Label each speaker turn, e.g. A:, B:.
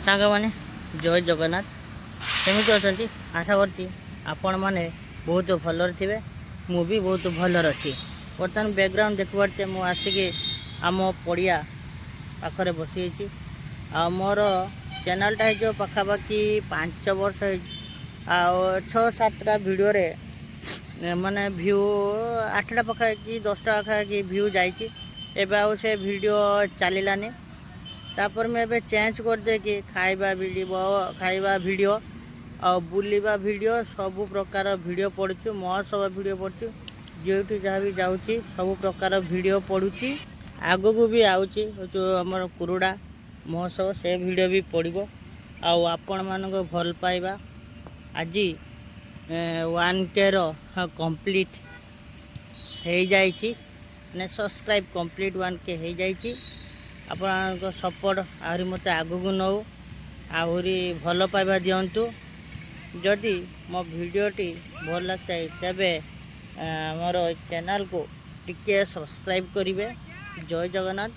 A: सांग मैंने जय जगन्नाथ केमी अच्छा आशा करती आपण मैंने बहुत भलर थे मु भी बहुत भलर अच्छी बर्तमान बैकग्राउंड देख पारे मुझे आसिक आम पड़िया पाखरे बसी आ मोर चैनलटा हो पखापाखि 5 वर्ष आ 6-7टा वीडियो रे माने व्यू 8टा पखापाखि 10टा पखापाखि व्यू जाइए एवं से वीडियो चलानी तापर मैं एबे चेंज कर दे कि खाइबा वीडियो आ बुलिबा वीडियो सब प्रकार वीडियो पड़ुछु महोत्सव वीडियो पड़ुछु जोटी जहाँ भी जाऊँगी सब प्रकार वीडियो पड़ुची आगो को भी आउची जो हमर कुरुडा महोत्सव से वीडियो भी पड़ो आपण मानक भल पाइबा आज 1K कंप्लीट हो जाइए ने सब्सक्राइब कंप्लीट 1K हो जाइए आपण सपोर्ट आहरी मत आगू नौ आहरी भल पाइबा दिंतु जदि मो भिडियोटी भल लगता है तेबे मोर चैनल को टिके सब्सक्राइब करेंगे जय जगन्नाथ।